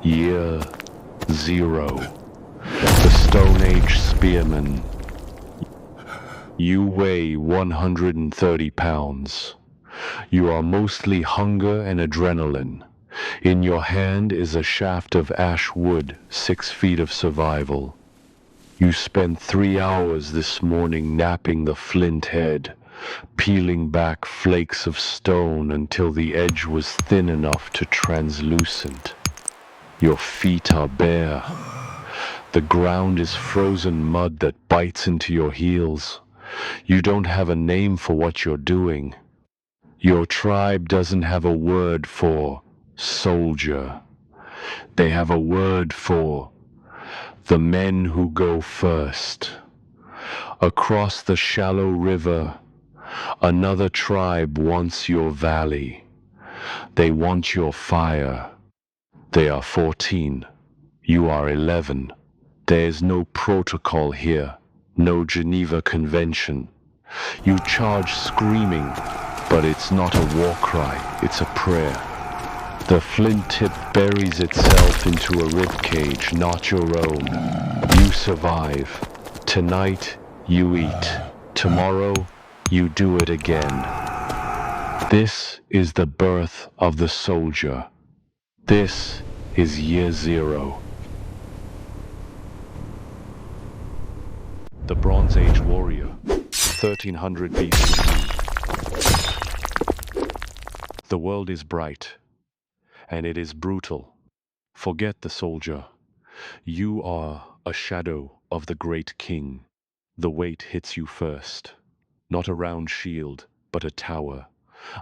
Year 0. The Stone Age Spearman. You weigh 130 pounds. You are mostly hunger and adrenaline. In your hand is a shaft of ash wood, 6 feet of survival. You spent 3 hours this morning napping the flint head, peeling back flakes of stone until the edge was thin enough to translucent. Your feet are bare. The ground is frozen mud that bites into your heels. You don't have a name for what you're doing. Your tribe doesn't have a word for soldier. They have a word for the men who go first. Across the shallow river, another tribe wants your valley. They want your fire. They are 14. You are 11. There is no protocol here, no Geneva Convention. You charge screaming, but it's not a war cry, it's a prayer. The flint tip buries itself into a ribcage, not your own. You survive. Tonight, you eat. Tomorrow, you do it again. This is the birth of the soldier. This is Year 0. The Bronze Age warrior, 1300 BCE. The world is bright, and it is brutal. Forget the soldier. You are a shadow of the great king. The weight hits you first. Not a round shield, but a tower.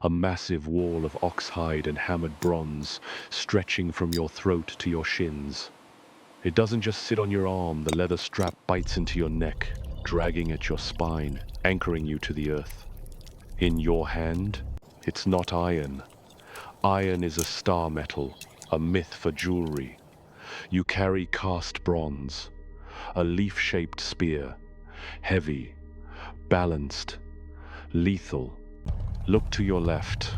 A massive wall of oxhide and hammered bronze, stretching from your throat to your shins. It doesn't just sit on your arm, the leather strap bites into your neck, dragging at your spine, anchoring you to the earth. In your hand, it's not iron. Iron is a star metal, a myth for jewelry. You carry cast bronze, a leaf-shaped spear, heavy, balanced, lethal. Look to your left.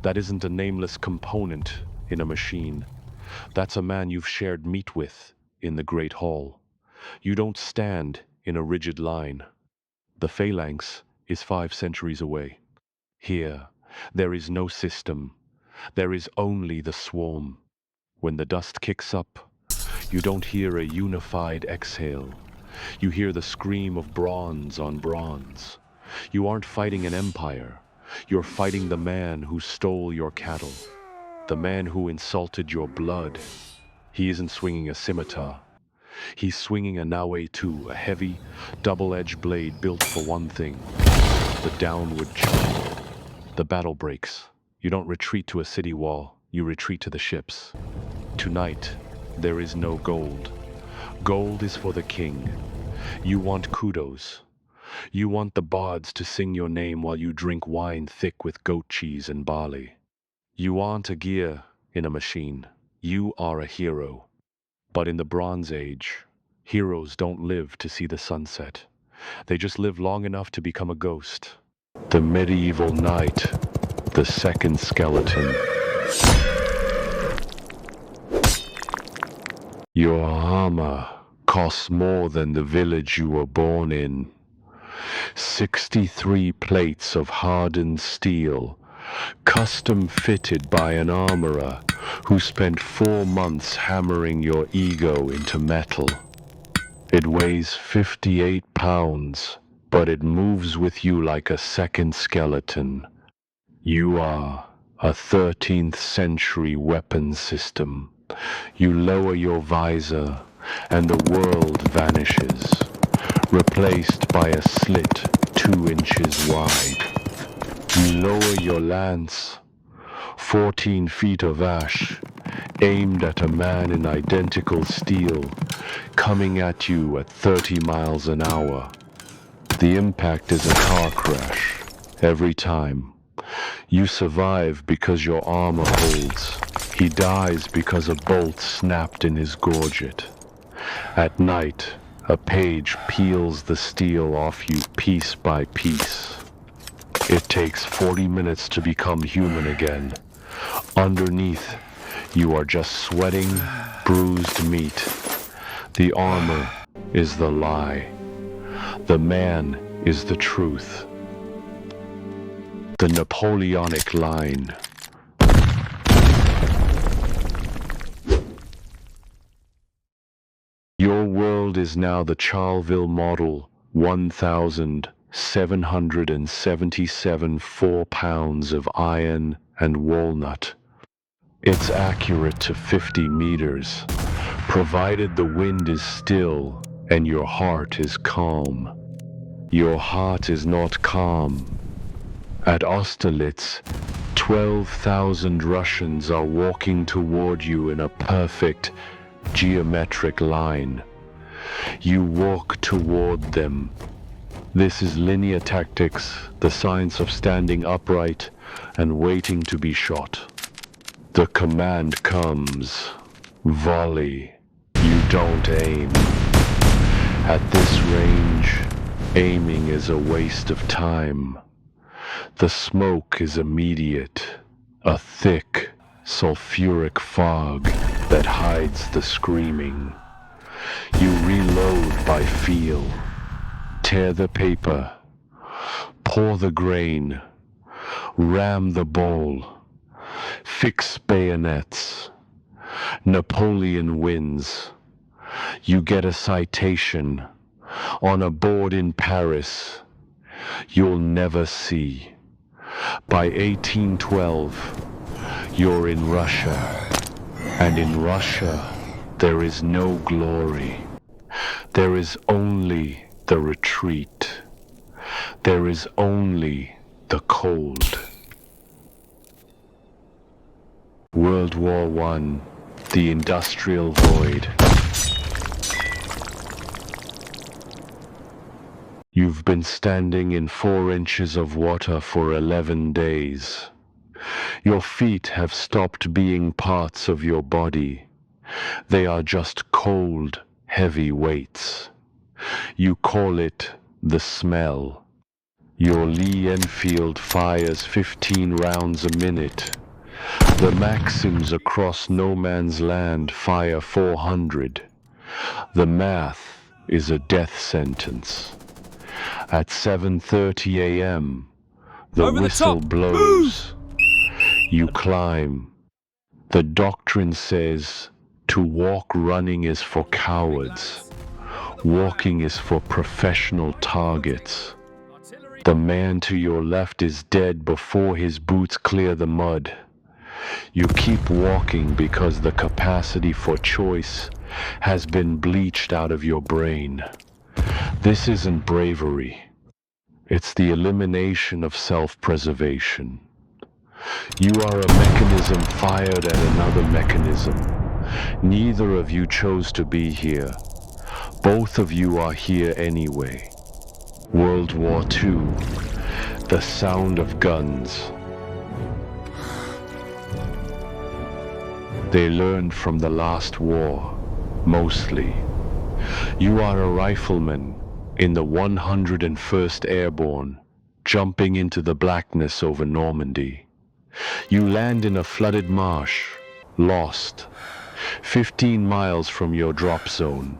That isn't a nameless component in a machine. That's a man you've shared meat with in the Great Hall. You don't stand in a rigid line. The phalanx is 5 centuries away. Here, there is no system. There is only the swarm. When the dust kicks up, you don't hear a unified exhale. You hear the scream of bronze on bronze. You aren't fighting an empire. You're fighting the man who stole your cattle. The man who insulted your blood. He isn't swinging a scimitar. He's swinging a Naue 2, a heavy, double-edged blade built for one thing: the downward chop. The battle breaks. You don't retreat to a city wall. You retreat to the ships. Tonight, there is no gold. Gold is for the king. You want kudos. You want the bards to sing your name while you drink wine thick with goat cheese and barley. You aren't a gear in a machine. You are a hero. But in the Bronze Age, heroes don't live to see the sunset. They just live long enough to become a ghost. The medieval knight, the second skeleton. Your armor costs more than the village you were born in. 63 plates of hardened steel, custom fitted by an armorer who spent 4 months hammering your ego into metal. It weighs 58 pounds, but it moves with you like a second skeleton. You are a 13th century weapon system. You lower your visor, and the world vanishes, replaced by a slit 2 inches wide. You lower your lance, 14 feet of ash, aimed at a man in identical steel, coming at you at 30 miles an hour. The impact is a car crash, every time. You survive because your armor holds. He dies because a bolt snapped in his gorget. At night, a page peels the steel off you piece by piece. It takes 40 minutes to become human again. Underneath, You are just sweating, bruised meat. The armor is the lie. The man is the truth. The Napoleonic line. Your world is now the Charleville Model 1777 4 pounds of iron and walnut. It's accurate to 50 meters, provided the wind is still and your heart is calm. Your heart is not calm. At Austerlitz, 12,000 Russians are walking toward you in a perfect geometric line. You walk toward them. This is linear tactics, the science of standing upright and waiting to be shot. The command comes. Volley. You don't aim. At this range, aiming is a waste of time. The smoke is immediate, a thick, sulfuric fog that hides the screaming. You reload by feel. Tear the paper. Pour the grain. Ram the bowl. Fix bayonets. Napoleon wins. You get a citation on a board in Paris you'll never see. By 1812, you're in Russia, and in Russia there is no glory. There is only the retreat. There is only the cold. World War I, the industrial void. You've been standing in 4 inches of water for 11 days. Your feet have stopped being parts of your body. They are just cold, heavy weights. You call it the smell. Your Lee Enfield fires 15 rounds a minute. The Maxims across no man's land fire 400. The math is a death sentence. At 7:30 a.m., the whistle blows. You climb. The doctrine says to walk running is for cowards. Walking is for professional targets. The man to your left is dead before his boots clear the mud. You keep walking because the capacity for choice has been bleached out of your brain. This isn't bravery. It's the elimination of self-preservation. You are a mechanism fired at another mechanism. Neither of you chose to be here. Both of you are here anyway. World War II. The sound of guns. They learned from the last war, mostly. You are a rifleman in the 101st Airborne, jumping into the blackness over Normandy. You land in a flooded marsh, lost, 15 miles from your drop zone.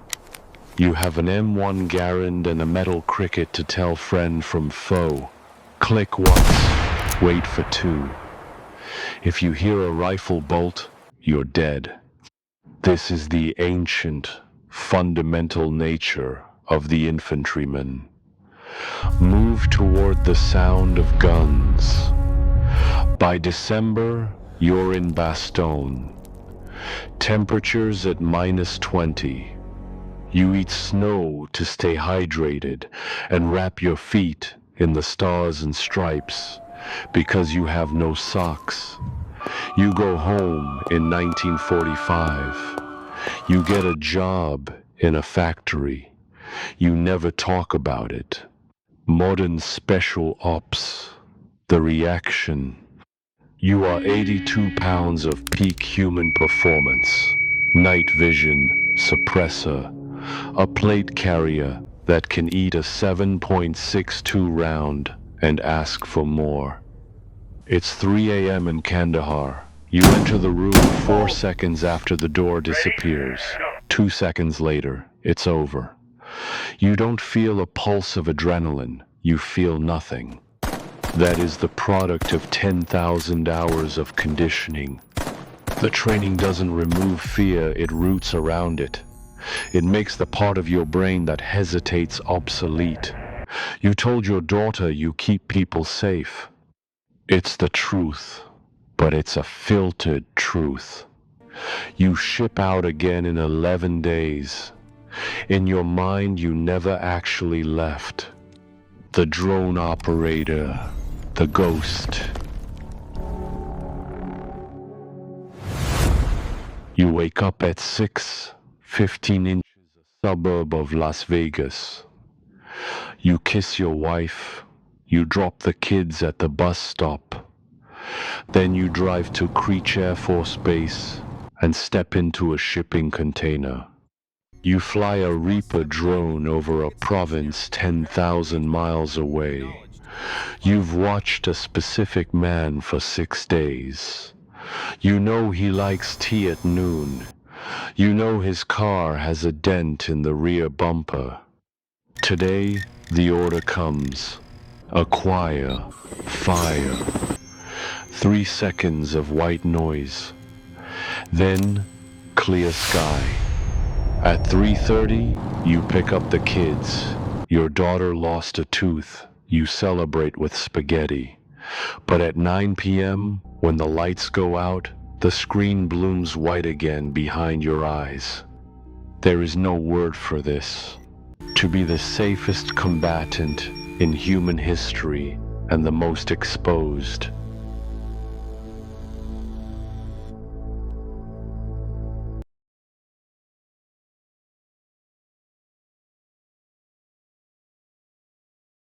You have an M1 Garand and a metal cricket to tell friend from foe. Click once, wait for 2. If you hear a rifle bolt, you're dead. This is the ancient, fundamental nature of the infantryman. Move toward the sound of guns. By December, you're in Bastogne. Temperatures at -20. You eat snow to stay hydrated and wrap your feet in the stars and stripes because you have no socks. You go home in 1945. You get a job in a factory. You never talk about it. Modern special ops. The reaction. You are 82 pounds of peak human performance. Night vision, suppressor. A plate carrier that can eat a 7.62 round and ask for more. It's 3 a.m. in Kandahar. You enter the room 4 seconds after the door disappears. 2 seconds later, it's over. You don't feel a pulse of adrenaline. You feel nothing. That is the product of 10,000 hours of conditioning. The training doesn't remove fear, it roots around it. It makes the part of your brain that hesitates obsolete. You told your daughter you keep people safe. It's the truth, but it's a filtered truth. You ship out again in 11 days. In your mind, you never actually left. The drone operator, the ghost. You wake up at 6:15 inches, a suburb of Las Vegas. You kiss your wife. You drop the kids at the bus stop. Then you drive to Creech Air Force Base and step into a shipping container. You fly a Reaper drone over a province 10,000 miles away. You've watched a specific man for 6 days. You know he likes tea at noon. You know his car has a dent in the rear bumper. Today, the order comes. Acquire fire. 3 seconds of white noise. Then, clear sky. At 3:30, you pick up the kids. Your daughter lost a tooth. You celebrate with spaghetti. But at 9 p.m., when the lights go out, the screen blooms white again behind your eyes. There is no word for this. To be the safest combatant in human history and the most exposed,